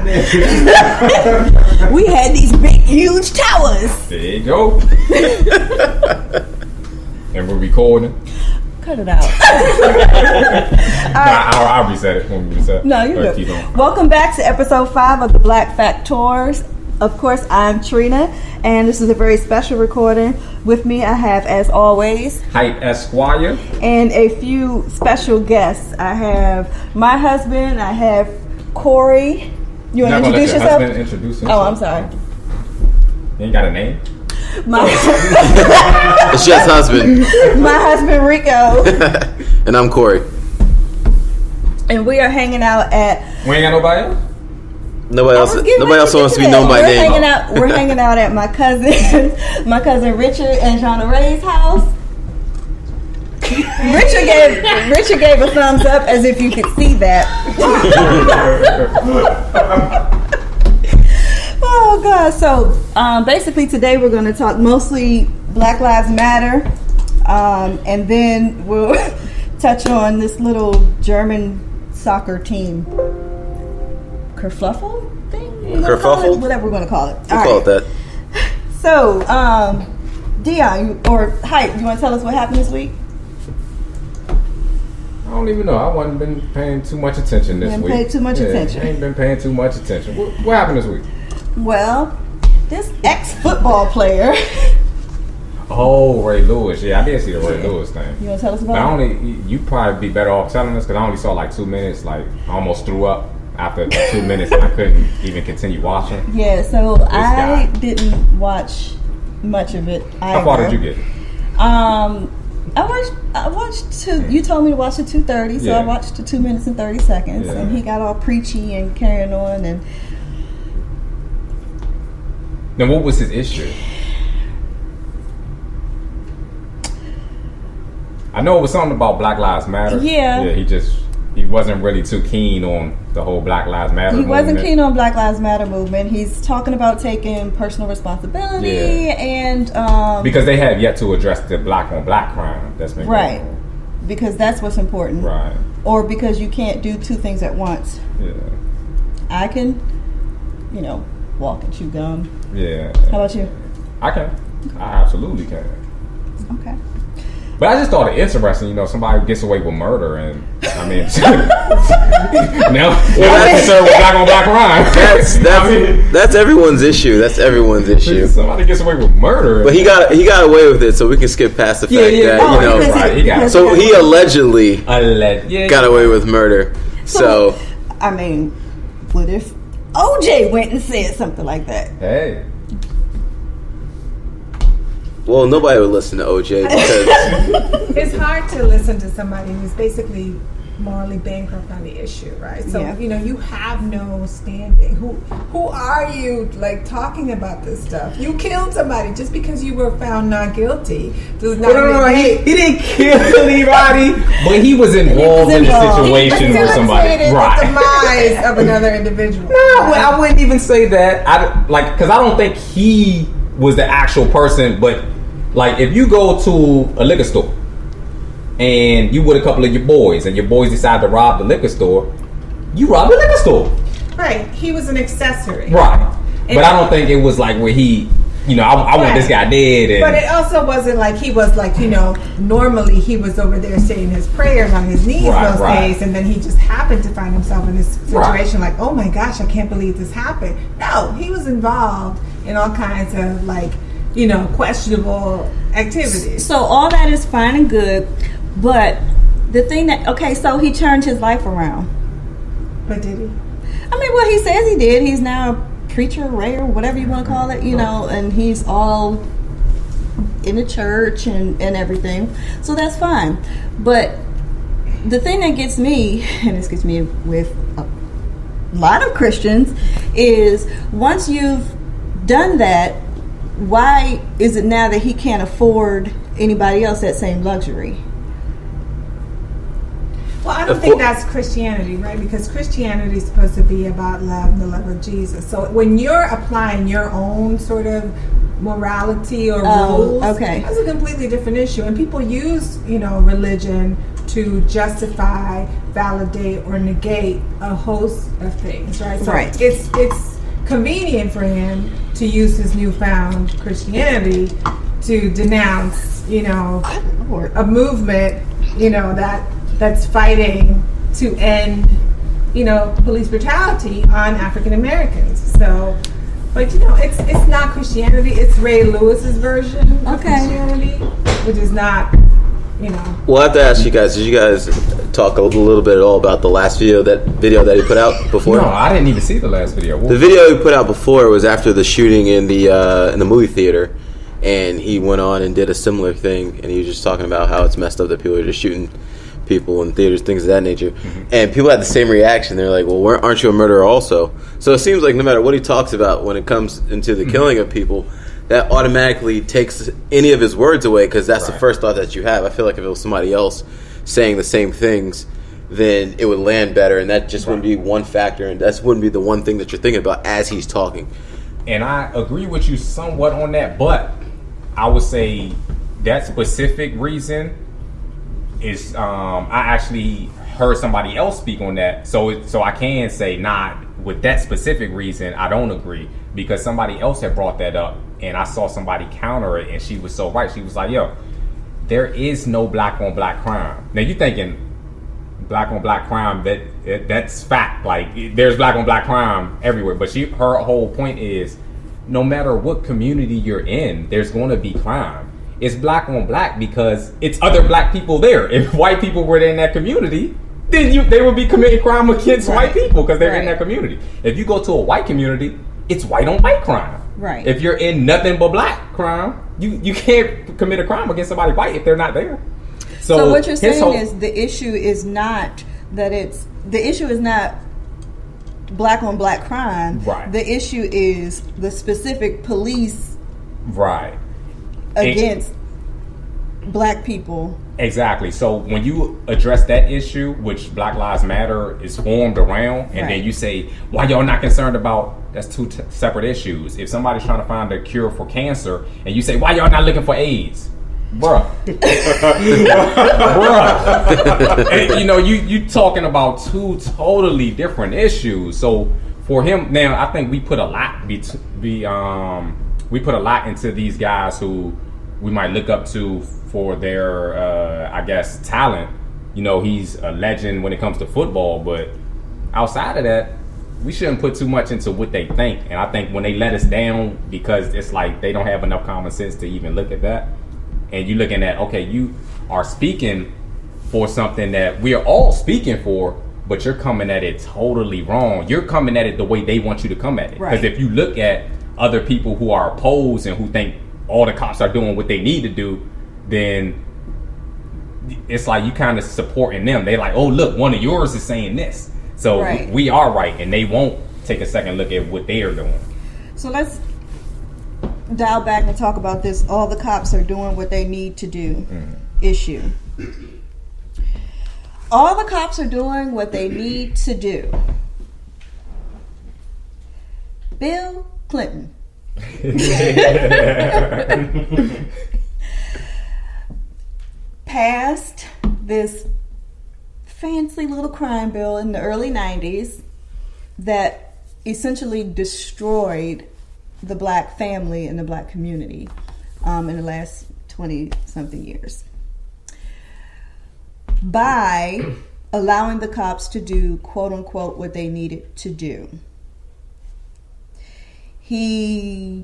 We had these big, huge towers. There you go. And we're recording. Cut it out. I'll reset it when we reset. No, you're good. Welcome back to episode 5 of the Black FacTours. Of course, I'm Trina, and this is a very special recording. With me, I have, as always, Hype Esquire, and a few special guests. I have my husband. I have Corey. You want to introduce yourself? Introduce himself? Oh, I'm sorry. You ain't got a name? It's just husband. My husband, Rico. And I'm Corey. And we are hanging out at... We ain't got nobody else? Nobody else wants to be known by name. We're hanging out at my cousin Richard and Shauna Ray's house. Richard gave a thumbs up as if you could see that. Oh God! So basically, today we're going to talk mostly Black Lives Matter, and then we'll touch on this little German soccer team. Kerfluffle thing? Kerfuffle? Whatever we're going to call it. We'll call it that. So, Dion, or Hype, you want to tell us what happened this week? I don't even know. I wasn't been paying too much attention this week. Paid too much attention. I ain't been paying too much attention. What happened this week? Well, this ex-football player. Oh, Ray Lewis. Yeah, I did see the Ray Lewis thing. You want to tell us about it? You probably be better off telling us because I only saw like 2 minutes. Like, I almost threw up. After 2 minutes, and I couldn't even continue watching. Yeah, so I didn't watch much of it either. How far did you get? I watched you told me to watch the 2:30, so I watched the 2 minutes and 30 seconds, and he got all preachy and carrying on. And now, what was his issue? I know it was something about Black Lives Matter. Yeah, he wasn't really too keen on the whole Black Lives Matter movement. He wasn't keen on Black Lives Matter movement. He's talking about taking personal responsibility and... because they have yet to address the black on black crime that's been right. Because that's what's important. Right. Or because you can't do two things at once. Yeah. I can, walk and chew gum. Yeah. How about you? I can. I absolutely can. Okay. But I just thought it interesting, somebody gets away with murder, and I mean, now I'm concerned with black on black crime. That's everyone's issue. That's everyone's issue. Somebody gets away with murder, but he got away with it, so we can skip past the fact that he allegedly got away with murder. So I mean, what if OJ went and said something like that? Hey. Well, nobody would listen to OJ because it's hard to listen to somebody who's basically morally bankrupt on the issue, right? So you have no standing. Who are you talking about this stuff? You killed somebody just because you were found not guilty does not he didn't kill anybody, but he was involved in the situation with somebody. Right. The demise of another individual. No, I wouldn't even say that. Because I don't think he was the actual person, but if you go to a liquor store and you with a couple of your boys and your boys decide to rob the liquor store, you rob the liquor store. Right. He was an accessory. Right. But I don't think it was where he, I want this guy dead. But it also wasn't he was normally he was over there saying his prayers on his knees those days, and then he just happened to find himself in this situation oh my gosh, I can't believe this happened. No, he was involved in all kinds of questionable activities. So all that is fine and good, but the thing so he turned his life around. But did he? I mean, well, he says he did. He's now a preacher, rayer, whatever you want to call it, and he's all in the church and everything. So that's fine. But the thing that gets me, and this gets me with a lot of Christians, is once you've done that, why is it now that he can't afford anybody else that same luxury? Well, I don't think that's Christianity, right? Because Christianity is supposed to be about love and the love of Jesus. So when you're applying your own sort of morality or rules, that's a completely different issue. And people use, religion to justify, validate, or negate a host of things, right? So it's convenient for him to use his newfound Christianity to denounce, a movement, that's fighting to end, police brutality on African Americans. So, but it's not Christianity. It's Ray Lewis's version of Christianity, which is not, We'll have to ask you guys. Did you guys talk a little bit at all about the last video that he put out before? No, I didn't even see the last video. The video he put out before was after the shooting in the movie theater, and he went on and did a similar thing, and he was just talking about how it's messed up that people are just shooting people in theaters, things of that nature. Mm-hmm. And people had the same reaction. They're like, well, aren't you a murderer also? So it seems like no matter what he talks about when it comes into the killing of people, that automatically takes any of his words away, because that's the first thought that you have. I feel like if it was somebody else saying the same things, then it would land better, and that just wouldn't be one factor, and that wouldn't be the one thing that you're thinking about as he's talking. And I agree with you somewhat on that, but I would say that specific reason is I actually heard somebody else speak on that, so I can say not with that specific reason. I don't agree, because somebody else had brought that up, and I saw somebody counter it, and she was so right. She was like, "Yo, there is no black on black crime." Now you thinking black on black crime? That's fact. Like, there's black on black crime everywhere. But her whole point is, no matter what community you're in, there's going to be crime. It's black on black because it's other black people there. If white people were in that community, then they would be committing crime against white people because they're in that community. If you go to a white community, it's white on white crime. Right. If you're in nothing but black crime, you can't commit a crime against somebody white if they're not there. So what you're saying is the issue is not black on black crime. Right. The issue is the specific police against black people. Exactly. So when you address that issue, which Black Lives Matter is formed around, and then you say, why y'all not concerned about, that's two separate issues. If somebody's trying to find a cure for cancer, and you say, why y'all not looking for AIDS? Bruh. And, you talking about two totally different issues. So for him, now I think we put a lot into these guys who we might look up to for their, talent. He's a legend when it comes to football, but outside of that, we shouldn't put too much into what they think. And I think when they let us down, because it's like they don't have enough common sense to even look at that, and you're looking at, okay, you are speaking for something that we are all speaking for, but you're coming at it totally wrong. You're coming at it the way they want you to come at it. Because if you look at other people who are opposed and who think all the cops are doing what they need to do, then it's like you kind of supporting them. They like, oh, look, one of yours is saying this. So we are right, and they won't take a second look at what they are doing. So let's dial back and talk about this all the cops are doing what they need to do issue. All the cops are doing what they need to do. Bill Clinton passed this fancy little crime bill in the early 90s that essentially destroyed the black family and the black community in the last 20-something years by allowing the cops to do, quote-unquote, what they needed to do. He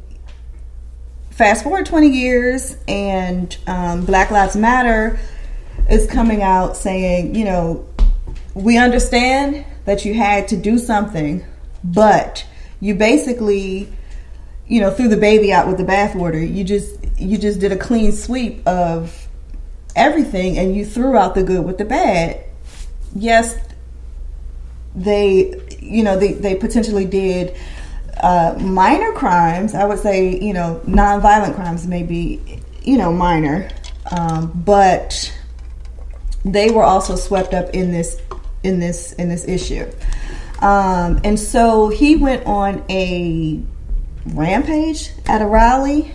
fast forward 20 years and Black Lives Matter is coming out saying, we understand that you had to do something, but you basically, threw the baby out with the bathwater. You just did a clean sweep of everything, and you threw out the good with the bad. Yes, they potentially did minor crimes. I would say, nonviolent crimes may be, minor, but they were also swept up in this issue. And so he went on a rampage at a rally,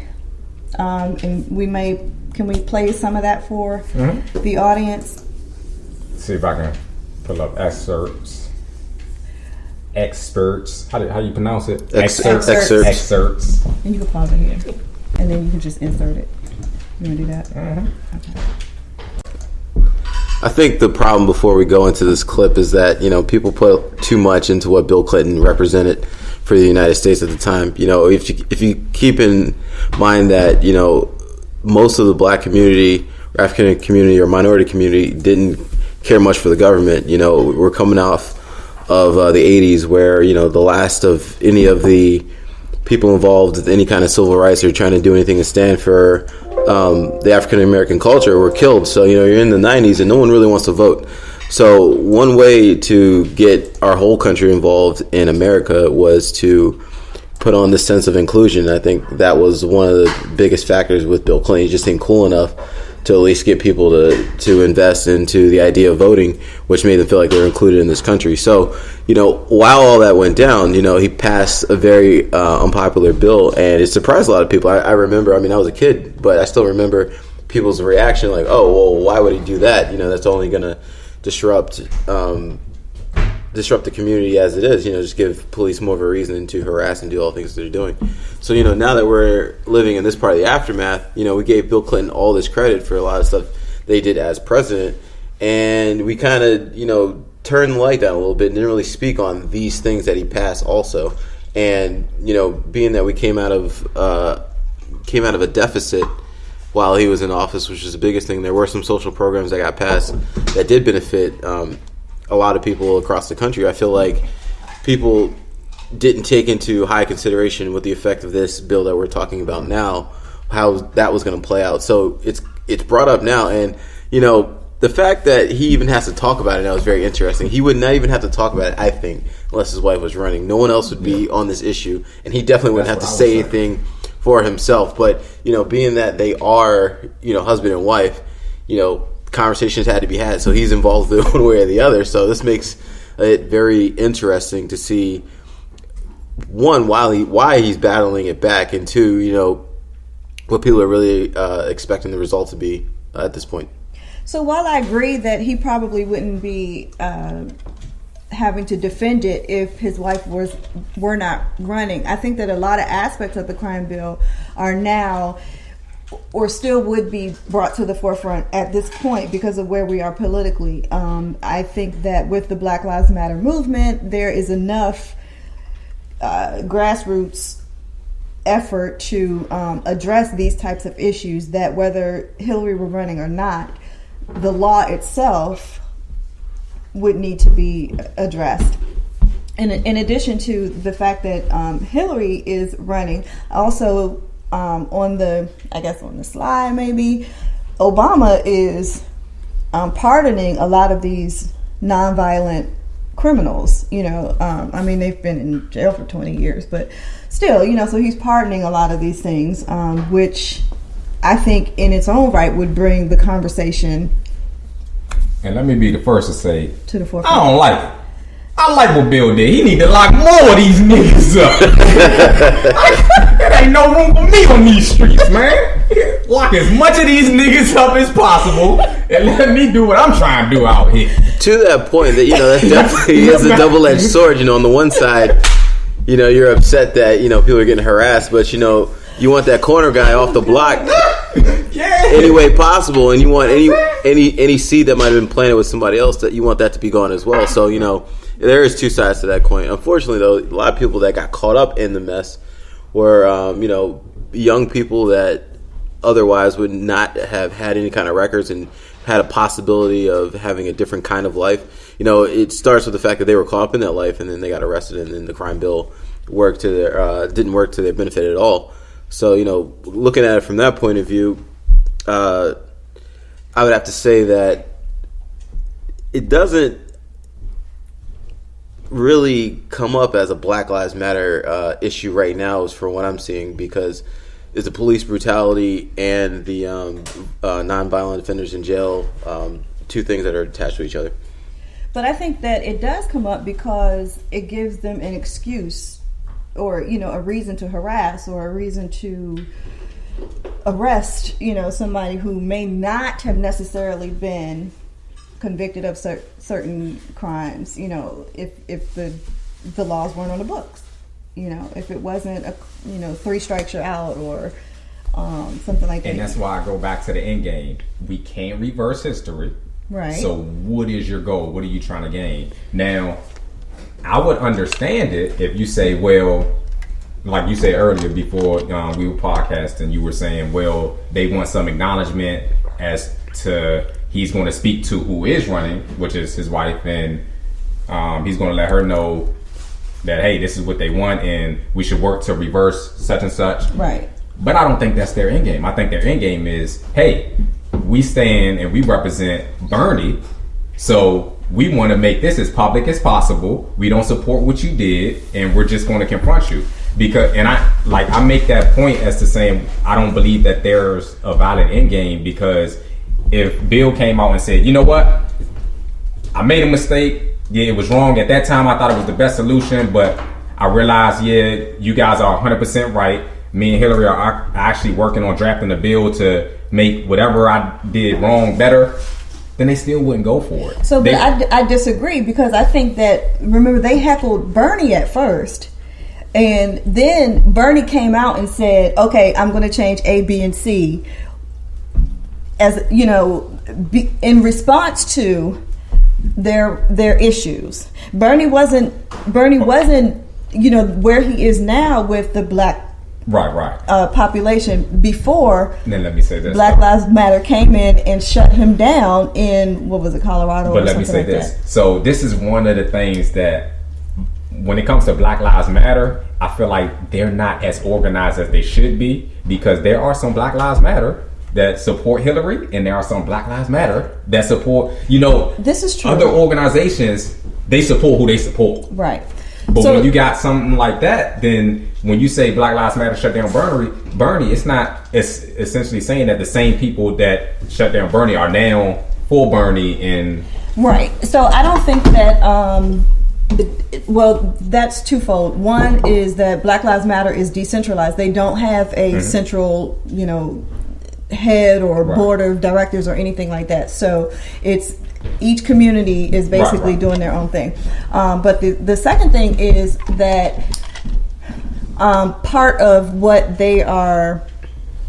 and can we play some of that for the audience? see if I can pull up excerpts. How do you pronounce it? Excerpts. And you can pause it here, and then you can just insert it. You want to do that? Mm-hmm. Okay. I think the problem before we go into this clip is that, people put too much into what Bill Clinton represented for the United States at the time. If you keep in mind that, most of the black community, or African community, or minority community didn't care much for the government. We're coming off of the 80s where, the last of any of the people involved with any kind of civil rights or trying to do anything to stand for the African American culture were killed. So, you're in the 90s and no one really wants to vote. So one way to get our whole country involved in America was to put on this sense of inclusion. I think that was one of the biggest factors with Bill Clinton. He just ain't cool enough to at least get people to invest into the idea of voting, which made them feel like they were included in this country. So, while all that went down, he passed a very unpopular bill, and it surprised a lot of people. I remember, I was a kid, but I still remember people's reaction, like, oh, well, why would he do that? That's only going to disrupt the community as it is, just give police more of a reason to harass and do all the things they're doing. So, now that we're living in this part of the aftermath, we gave Bill Clinton all this credit for a lot of stuff they did as president. And we kind of, turned the light down a little bit and didn't really speak on these things that he passed also. And, being that we came out of a deficit while he was in office, which is the biggest thing, there were some social programs that got passed that did benefit a lot of people across the country. I feel like people didn't take into high consideration with the effect of this bill that we're talking about now, how that was going to play out. So it's brought up now, and the fact that he even has to talk about it now is very interesting. He would not even have to talk about it, I think, unless his wife was running. No one else would be on this issue, and he definitely wouldn't have to say anything for himself. But being that they are husband and wife, conversations had to be had, so he's involved in one way or the other. So this makes it very interesting to see, one, why he's battling it back, and two, what people are really expecting the result to be at this point. So while I agree that he probably wouldn't be having to defend it if his wife were not running, I think that a lot of aspects of the crime bill are now, or still would be, brought to the forefront at this point because of where we are politically. I think that with the Black Lives Matter movement, there is enough grassroots effort to address these types of issues that whether Hillary were running or not, the law itself would need to be addressed. And in addition to the fact that Hillary is running, also on the slide maybe, Obama is pardoning a lot of these nonviolent criminals. They've been in jail for 20 years, but still, so he's pardoning a lot of these things, which I think in its own right would bring the conversation. And let me be the first to say, to the forefront. I don't like it. I like what Bill did. He need to lock more of these niggas up. There ain't no room for me on these streets, man. Lock as much of these niggas up as possible and let me do what I'm trying to do out here. To that point, that that definitely is a double-edged sword. On the one side, you're upset that people are getting harassed, but you want that corner guy off the block any way possible, and you want any seed that might have been planted with somebody else, that you want that to be gone as well. So there is two sides to that coin. Unfortunately, though, a lot of people that got caught up in the mess were young people that otherwise would not have had any kind of records and had a possibility of having a different kind of life. It starts with the fact that they were caught up in that life, and then they got arrested, and then the crime bill didn't work to their benefit at all. So, looking at it from that point of view, I would have to say that it doesn't really come up as a Black Lives Matter issue right now, is from what I'm seeing, because it's the police brutality and the nonviolent offenders in jail, two things that are attached to each other. But I think that it does come up because it gives them an excuse, or a reason to harass, or a reason to arrest somebody who may not have necessarily been convicted of certain crimes, you know, if the laws weren't on the books, you know, if it wasn't a, you know, 3 strikes you're out or something like that. And that's why I go back to the end game. We can't reverse history. Right. So what is your goal? What are you trying to gain? Now, I would understand it if you say, well, like you said earlier before we were podcasting, you were saying, well, they want some acknowledgement as to he's going to speak to who is running, which is his wife, and he's going to let her know that, hey, this is what they want and we should work to reverse such and such. Right. But I don't think that's their end game. I think their end game is, hey, we stand and we represent Bernie, so we want to make this as public as possible. We don't support what you did, and we're just going to confront you. Because, and I make that point as to saying I don't believe that there's a valid end game, because if Bill came out and said, you know what, I made a mistake, yeah, it was wrong at that time, I thought it was the best solution, but I realized, yeah, you guys are 100% right. Me and Hillary are actually working on drafting a bill to make whatever I did wrong better, then they still wouldn't go for it. So, but I disagree, because I think that, remember, they heckled Bernie at first, and then Bernie came out and said, okay, I'm going to change A, B, and C, as, you know, in response to their issues. Bernie wasn't, you know, where he is now with the black population before. And then let me say this: Black Lives Matter came in and shut him down in, what was it, Colorado? But let me say this: so this is one of the things that, when it comes to Black Lives Matter, I feel like they're not as organized as they should be, because there are some Black Lives Matter that support Hillary, and there are some Black Lives Matter that support, you know, this is true. Other organizations, they support who they support. Right. But when you got something like that, then when you say Black Lives Matter shut down Bernie, it's essentially saying that the same people that shut down Bernie are now for Bernie. And right. So I don't think that, well, that's twofold. One is that Black Lives Matter is decentralized. They don't have a central, you know, head or board of directors or anything like that. So it's, each community is basically doing their own thing. But the second thing is that part of what they are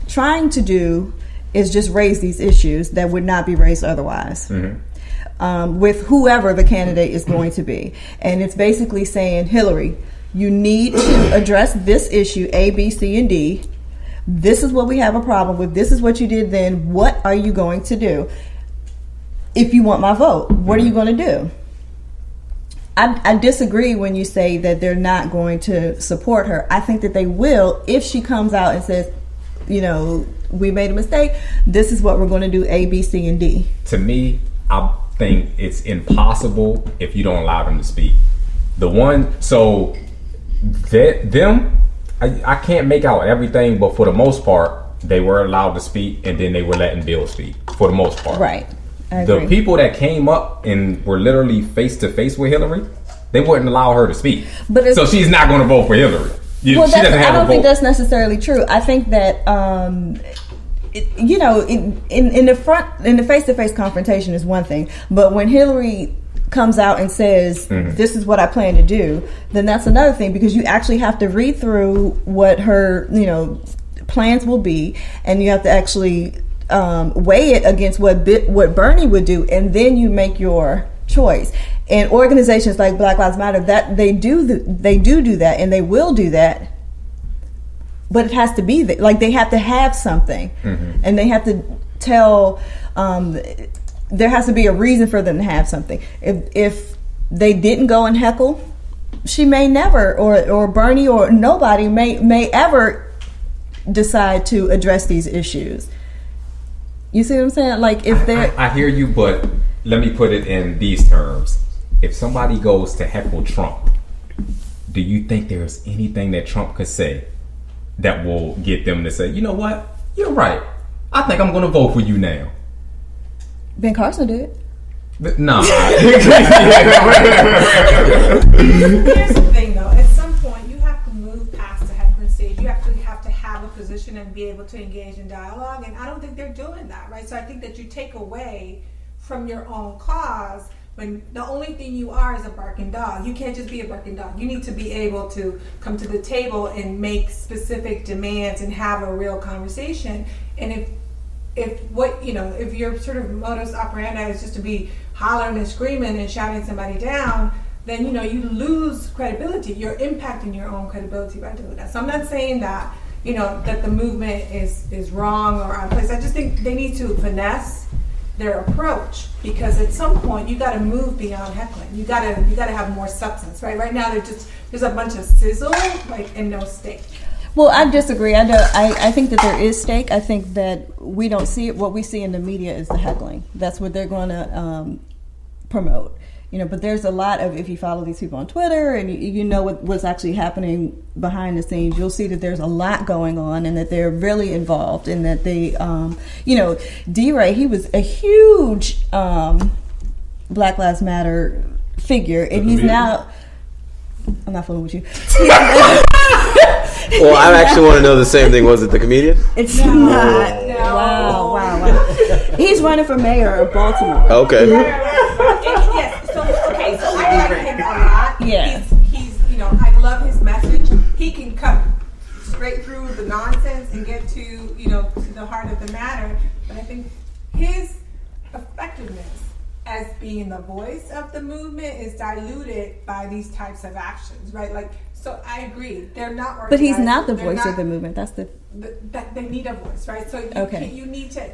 trying to do is just raise these issues that would not be raised otherwise. With whoever the candidate is going to be. And it's basically saying, Hillary, you need to address this issue, A, B, C, and D. This is what we have a problem with. This is what you did then. What are you going to do? If you want my vote, what are you going to do? I disagree when you say that they're not going to support her. I think that they will if she comes out and says, you know, we made a mistake. This is what we're going to do, A, B, C, and D. To me, I think it's impossible if you don't allow them to speak. I can't make out everything, but for the most part, they were allowed to speak, and then they were letting Bill speak, for the most part. Right. The people that came up and were literally face to face with Hillary, they wouldn't allow her to speak. So she's not going to vote for Hillary. She doesn't have I don't a think vote. that's necessarily true. I think that you know, in the face-to-face confrontation is one thing, but when Hillary comes out and says, this is what I plan to do, then that's another thing, because you actually have to read through what her, you know, plans will be, and you have to actually weigh it against what Bernie would do, and then you make your choice. And organizations like Black Lives Matter, that they do that, and they will do that, but it has to be like they have to have something, and they have to tell. There has to be a reason for them to have something. If they didn't go and heckle, she may never, or Bernie or nobody may ever decide to address these issues. You see what I'm saying? Like, if they're... I hear you, but let me put it in these terms. If somebody goes to heckle Trump, do you think there's anything that Trump could say that will get them to say, you know what? You're right. I think I'm going to vote for you now. Ben Carson did. Nah. Here's the thing, though. At some point, you have to move past the heckling stage. You have to have a position and be able to engage in dialogue. And I don't think they're doing that, right? So I think that you take away from your own cause when the only thing you are is a barking dog. You can't just be a barking dog. You need to be able to come to the table and make specific demands and have a real conversation. And if your sort of modus operandi is just to be hollering and screaming and shouting somebody down, then you lose credibility. You're impacting your own credibility by doing that. So I'm not saying that that the movement is wrong or out of place. I just think they need to finesse their approach, because at some point you got to move beyond heckling. You got to have more substance, right? Right now there's a bunch of sizzle, and no steak. Well, I disagree. I think that there is steak. I think that we don't see it. What we see in the media is the heckling. That's what they're going to promote. But there's a lot of, if you follow these people on Twitter and you know what's actually happening behind the scenes, you'll see that there's a lot going on and that they're really involved, and that they, D-Ray, he was a huge Black Lives Matter figure, and he's now, I'm not fooling with you. Well, I actually want to know the same thing. Was it the comedian? It's not. No. Wow. He's running for mayor of Baltimore. Okay. Yes. So I like him a lot. Yeah. He's I love his message. He can cut straight through the nonsense and get to to the heart of the matter. But I think his effectiveness as being the voice of the movement is diluted by these types of actions, right? So I agree, they're not organized. But he's not the voice of the movement. That's that they need a voice, right? So you need to.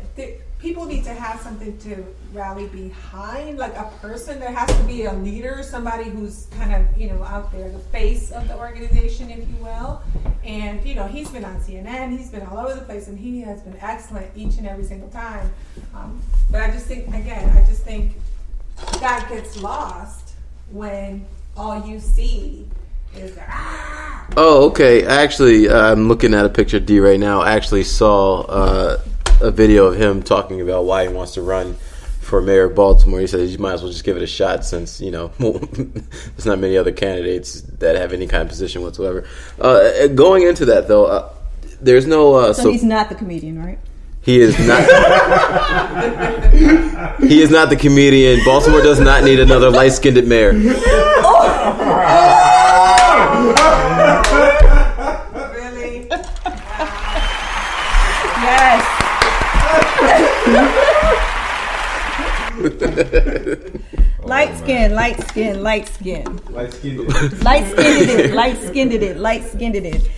People need to have something to rally behind, like a person. There has to be a leader, somebody who's kind of out there, the face of the organization, if you will. And he's been on CNN, he's been all over the place, and he has been excellent each and every single time. But I just think that gets lost when all you see is that. Oh, okay. Actually, I'm looking at a picture of D right now. I actually saw a video of him talking about why he wants to run for mayor of Baltimore. He says you might as well just give it a shot, since there's not many other candidates that have any kind of position whatsoever. Going into that though, there's no. So he's not the comedian, right? He is not. He is not the comedian. Baltimore does not need another light-skinned mayor. Really? Yes. Light skin.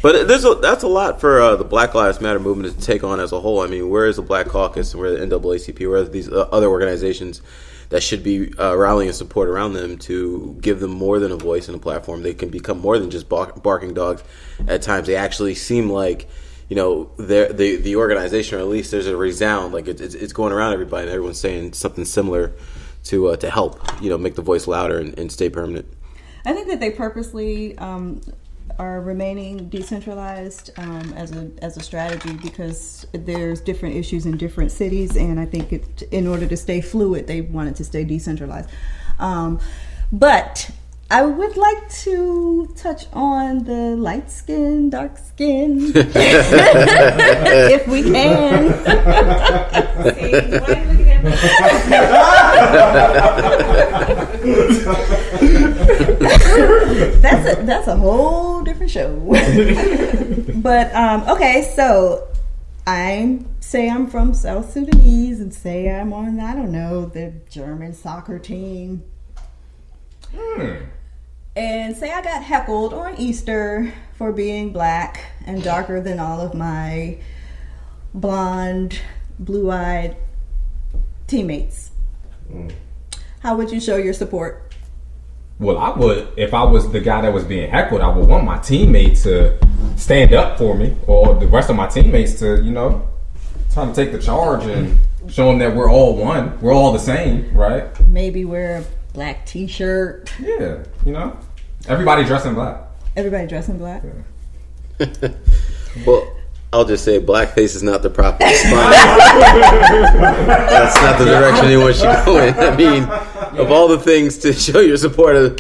But that's a lot for the Black Lives Matter movement to take on as a whole. I mean, where is the Black Caucus? Where the NAACP? Where are these other organizations that should be rallying support around them to give them more than a voice and a platform? They can become more than just barking dogs. At times, they actually seem like the organization, or at least there's a resound, like it's going around everybody, and everyone's saying something similar to help make the voice louder and stay permanent. I think that they purposely are remaining decentralized as a strategy, because there's different issues in different cities, and I think in order to stay fluid, they wanted to stay decentralized. But I would like to touch on the light skin, dark skin, if we can. See, why are you looking at me? That's a whole different show. But okay, so I'm from South Sudanese, and say I'm on, the German soccer team. And say I got heckled on Easter for being black and darker than all of my blonde, blue-eyed teammates. How would you show your support? Well, I would, if I was the guy that was being heckled, I would want my teammates to stand up for me, or the rest of my teammates to, try to take the charge and show them that we're all one. We're all the same, right? Maybe wear a black t-shirt. Yeah, everybody dressed in black. Everybody dressed in black? Yeah. Well, I'll just say blackface is not the proper response. That's not the direction anyone should go in. I mean, of all the things to show your support of...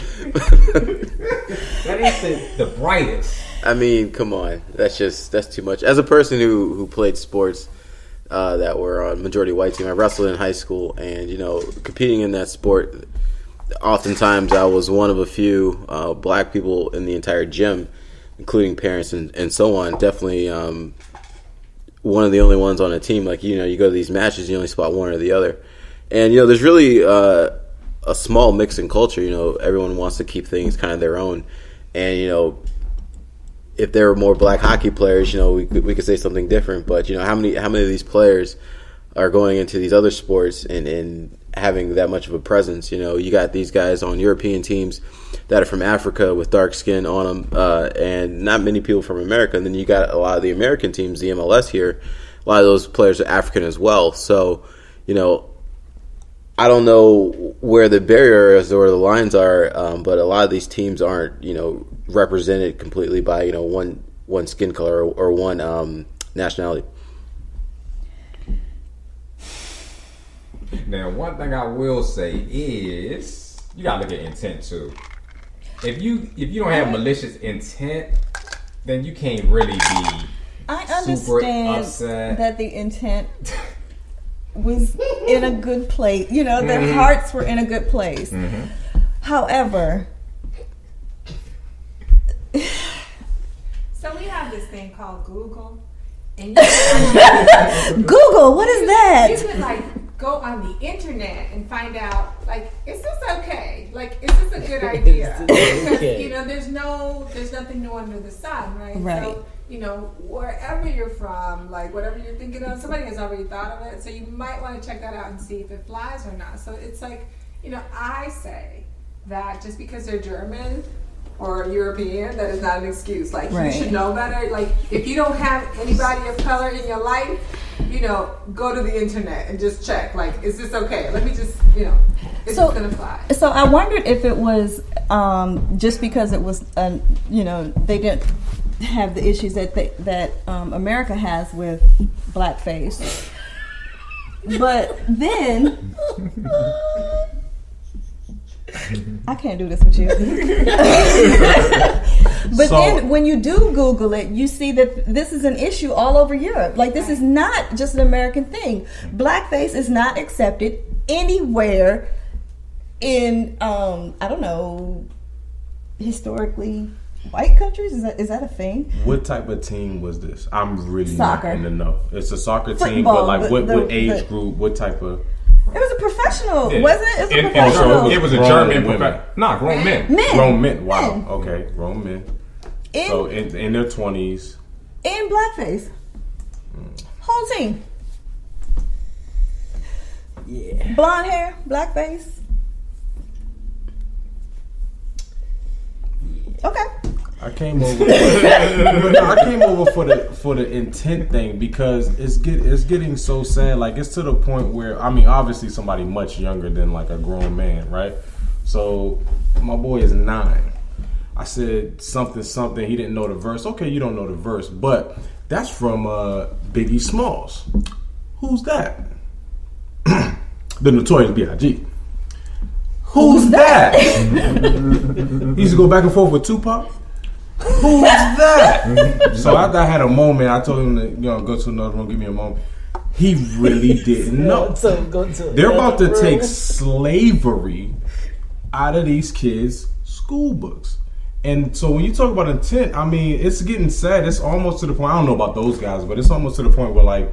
That ain't the brightest. I mean, come on. That's too much. As a person who played sports, that were on majority white team. I wrestled in high school, and competing in that sport, oftentimes I was one of a few black people in the entire gym, including parents and so on. Definitely one of the only ones on a team. Like, you go to these matches, you only spot one or the other. And, there's really a small mix in culture. Everyone wants to keep things kind of their own. And, if there were more black hockey players, we could say something different. But, how many of these players are going into these other sports and having that much of a presence? You got these guys on European teams that are from Africa with dark skin on them, and not many people from America. And then you got a lot of the American teams, the MLS here. A lot of those players are African as well. So, I don't know where the barrier is or the lines are, but a lot of these teams aren't, represented completely by, one skin color or one nationality. Now, one thing I will say is you gotta look at intent too. If you don't have malicious intent, then you can't really be. I super understand upset. that the intent was in a good place. Their hearts were in a good place. Mm-hmm. However, so we have this thing called Google, and Google, what is that? You could go on the internet and find out, is this okay? Is this a good idea? Because there's nothing new under the sun, right? Right. So, wherever you're from, whatever you're thinking of, somebody has already thought of it. So you might want to check that out and see if it flies or not. So it's I say that just because they're German or European, that is not an excuse. Right. You should know better. If you don't have anybody of color in your life, go to the internet and just check. Is this okay? Let me just, is this gonna fly? So I wondered if it was just because it was, they didn't have the issues that America has with blackface. But then I can't do this with you. But then when you do Google it, you see that this is an issue all over Europe. This is not just an American thing. Blackface is not accepted anywhere in I don't know, historically white countries. Is that a thing? What type of team was this? I'm really Soccer. not in the know. It's a soccer team, Football, but what age group? What type of? It was a professional, wasn't it? It was a And professional. so it was a Grown German women. professional. Grown men. Grown men. Wow. Men. Okay, grown men. In, So in their 20s. in blackface. Whole team. Yeah. Blonde hair, blackface. Okay. I came over. I came over for the intent thing because it's getting so sad. It's to the point where obviously somebody much younger than a grown man, right? So my boy is 9. I said something. He didn't know the verse. Okay, you don't know the verse, but that's from Biggie Smalls. Who's that? The Notorious B.I.G. Who's that? He used to go back and forth with Tupac. Who's that? So after I had a moment, I told him to go to another room, give me a moment. He really didn't know. They're about to take slavery out of these kids' school books. And so when you talk about intent, it's getting sad. It's almost to the point, I don't know about those guys, but it's almost to the point where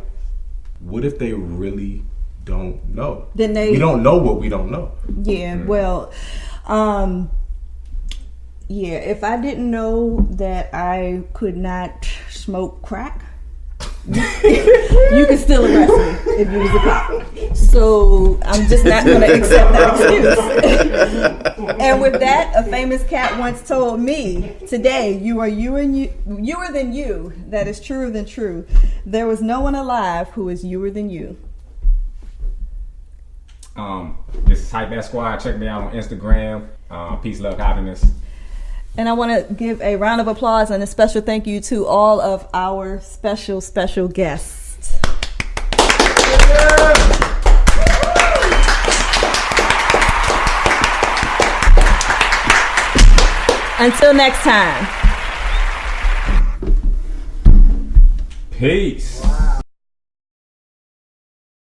what if they really don't know? We don't know what we don't know. Yeah, well, yeah, if I didn't know that I could not smoke crack, you could still arrest me if you was a cop. So I'm just not going to accept that excuse. And with that, a famous cat once told me, today, you are youer than you. That is truer than true. There was no one alive who is youer than you. This is Hype That Squad. Check me out on Instagram. Peace, love, happiness. And I want to give a round of applause and a special thank you to all of our special guests. Until next time. Peace.